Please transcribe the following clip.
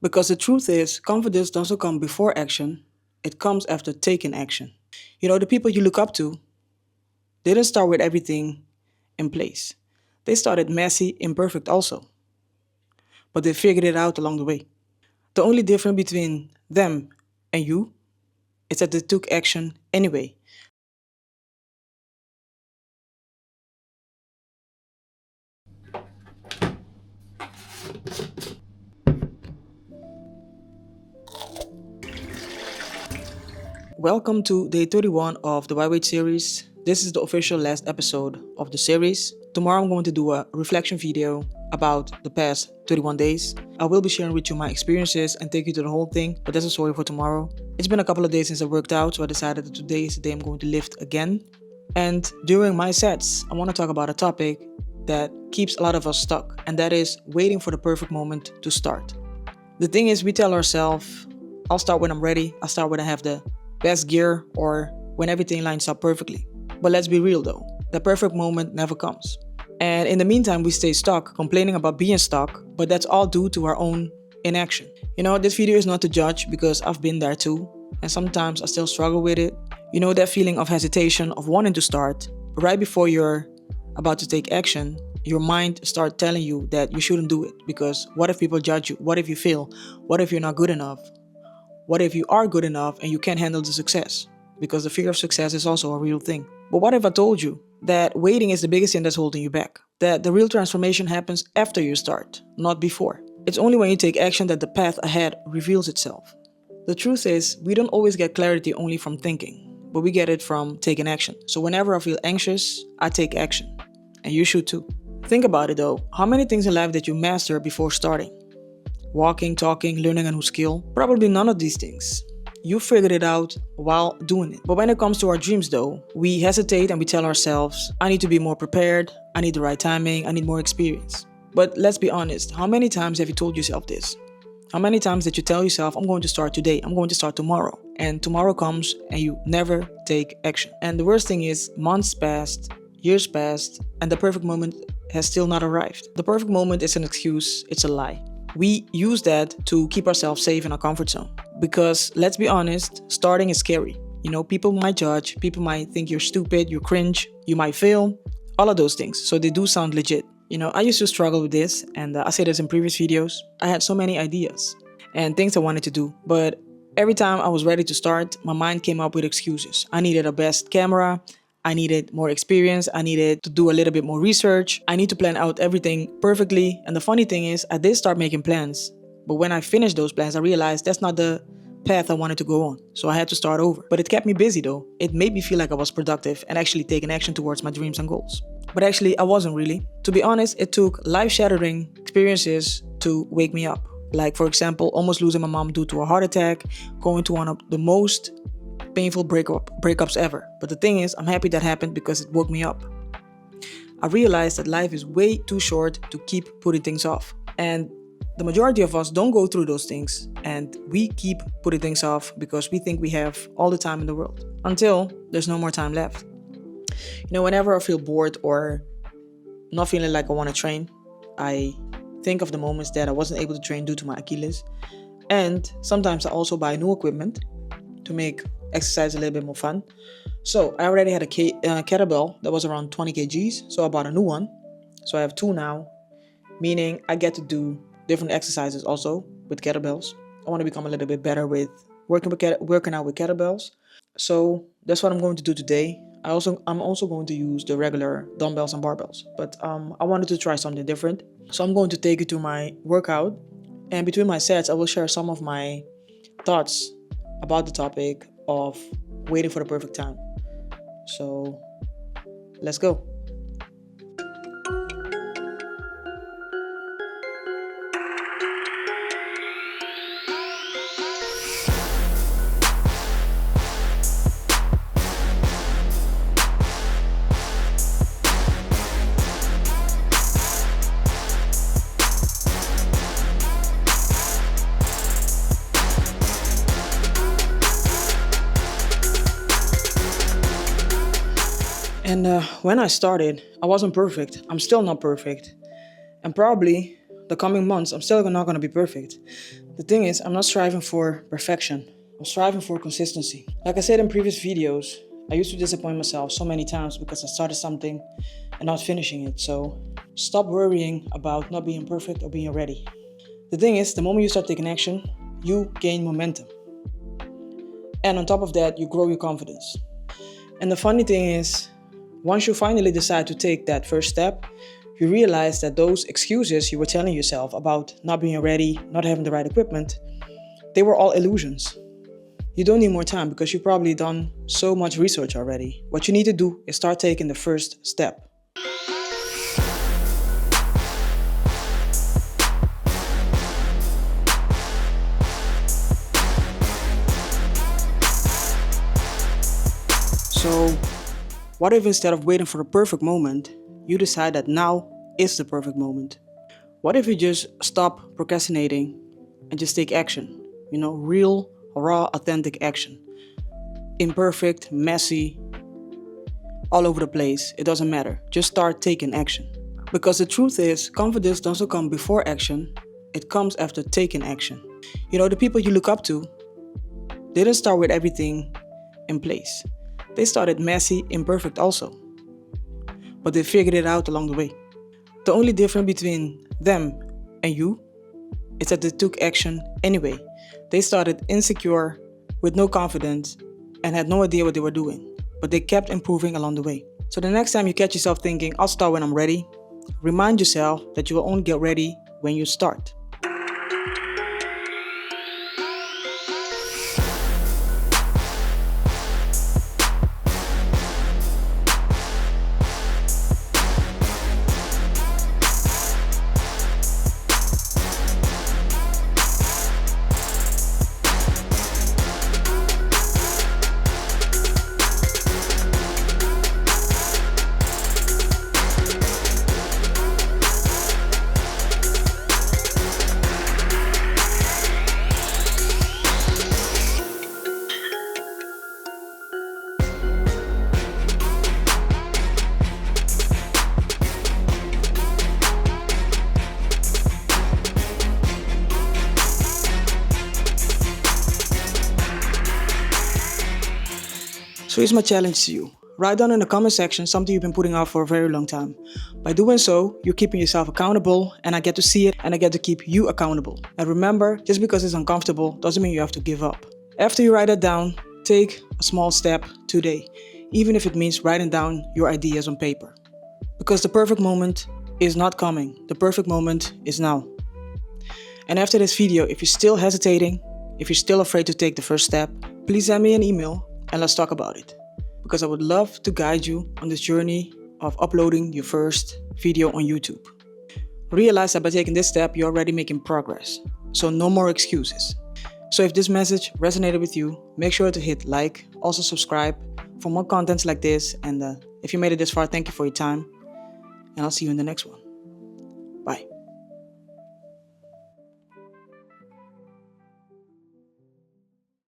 Because the truth is, confidence doesn't come before action, it comes after taking action. The people you look up to didn't start with everything in place. They started messy, imperfect also, but they figured it out along the way. The only difference between them and you is that they took action anyway. Welcome to day 31 of the YWAIT series. This is the official last episode of the series. Tomorrow I'm going to do a reflection video about the past 31 days. I will be sharing with you my experiences and take you to the whole thing, but that's a story for tomorrow. It's been a couple of days since I worked out, so I decided that today is the day I'm going to lift again. And during my sets, I want to talk about a topic that keeps a lot of us stuck, and that is waiting for the perfect moment to start. The thing is, we tell ourselves, I'll start when I'm ready, I'll start when I have the best gear or when everything lines up perfectly. But let's be real though, the perfect moment never comes. And in the meantime, we stay stuck, complaining about being stuck, but that's all due to our own inaction. This video is not to judge because I've been there too, and sometimes I still struggle with it. That feeling of hesitation, of wanting to start, but right before you're about to take action, your mind starts telling you that you shouldn't do it because what if people judge you? What if you fail? What if you're not good enough? What if you are good enough and you can't handle the success? Because the fear of success is also a real thing. But what if I told you that waiting is the biggest thing that's holding you back? That the real transformation happens after you start, not before. It's only when you take action that the path ahead reveals itself. The truth is, we don't always get clarity only from thinking, but we get it from taking action. So whenever I feel anxious, I take action. And you should too. Think about it though. How many things in life that you master before starting? Walking, talking, learning a new skill? Probably none of these things. You figured it out while doing it. But when it comes to our dreams though, we hesitate and we tell ourselves, I need to be more prepared, I need the right timing, I need more experience. But let's be honest, how many times have you told yourself this? How many times did you tell yourself, I'm going to start today, I'm going to start tomorrow? And tomorrow comes and you never take action. And the worst thing is, months passed, years passed, and the perfect moment has still not arrived. The perfect moment is an excuse, it's a lie. We use that to keep ourselves safe in our comfort zone. Because let's be honest, starting is scary. People might judge, people might think you're stupid, you're cringe, you might fail, all of those things. So they do sound legit. I used to struggle with this, and I said this in previous videos. I had so many ideas and things I wanted to do, but every time I was ready to start, my mind came up with excuses. I needed a best camera, I needed more experience, I needed to do a little bit more research, I need to plan out everything perfectly. And the funny thing is, I did start making plans, but when I finished those plans, I realized that's not the path I wanted to go on. So I had to start over. But it kept me busy though. It made me feel like I was productive and actually taking action towards my dreams and goals. But actually, I wasn't really. To be honest, it took life-shattering experiences to wake me up. Like, for example, almost losing my mom due to a heart attack, going to one of the most painful breakups ever. But the thing is, I'm happy that happened because it woke me up. I realized that life is way too short to keep putting things off. And the majority of us don't go through those things, and we keep putting things off because we think we have all the time in the world until there's no more time left. Whenever I feel bored or not feeling like I want to train, I think of the moments that I wasn't able to train due to my Achilles. And sometimes I also buy new equipment to make exercise a little bit more fun. So I already had a kettlebell that was around 20 kgs, so I bought a new one. So I have two now, meaning I get to do different exercises also with kettlebells. I want to become a little bit better with working out with kettlebells. So that's what I'm going to do today. I'm also going to use the regular dumbbells and barbells, but I wanted to try something different. So I'm going to take you to my workout, and between my sets, I will share some of my thoughts about the topic of waiting for the perfect time. So let's go. And when I started, I wasn't perfect. I'm still not perfect. And probably the coming months, I'm still not going to be perfect. The thing is, I'm not striving for perfection. I'm striving for consistency. Like I said in previous videos, I used to disappoint myself so many times because I started something and not finishing it. So stop worrying about not being perfect or being ready. The thing is, the moment you start taking action, you gain momentum. And on top of that, you grow your confidence. And the funny thing is, once you finally decide to take that first step, you realize that those excuses you were telling yourself about not being ready, not having the right equipment, they were all illusions. You don't need more time because you've probably done so much research already. What you need to do is start taking the first step. So, what if instead of waiting for the perfect moment, you decide that now is the perfect moment? What if you just stop procrastinating and just take action? Real, raw, authentic action. Imperfect, messy, all over the place. It doesn't matter. Just start taking action. Because the truth is, confidence doesn't come before action. It comes after taking action. The people you look up to didn't start with everything in place. They started messy, imperfect also. But they figured it out along the way. The only difference between them and you is that they took action anyway. They started insecure, with no confidence, and had no idea what they were doing. But they kept improving along the way. So the next time you catch yourself thinking, I'll start when I'm ready, remind yourself that you will only get ready when you start. So here's my challenge to you. Write down in the comment section something you've been putting off for a very long time. By doing so, you're keeping yourself accountable, and I get to see it, and I get to keep you accountable. And remember, just because it's uncomfortable doesn't mean you have to give up. After you write it down, take a small step today, even if it means writing down your ideas on paper. Because the perfect moment is not coming. The perfect moment is now. And after this video, if you're still hesitating, if you're still afraid to take the first step, please send me an email and let's talk about it. Because I would love to guide you on this journey of uploading your first video on YouTube. Realize that by taking this step, you're already making progress. So no more excuses. So if this message resonated with you, make sure to hit like, also subscribe for more contents like this. And if you made it this far, thank you for your time. And I'll see you in the next one.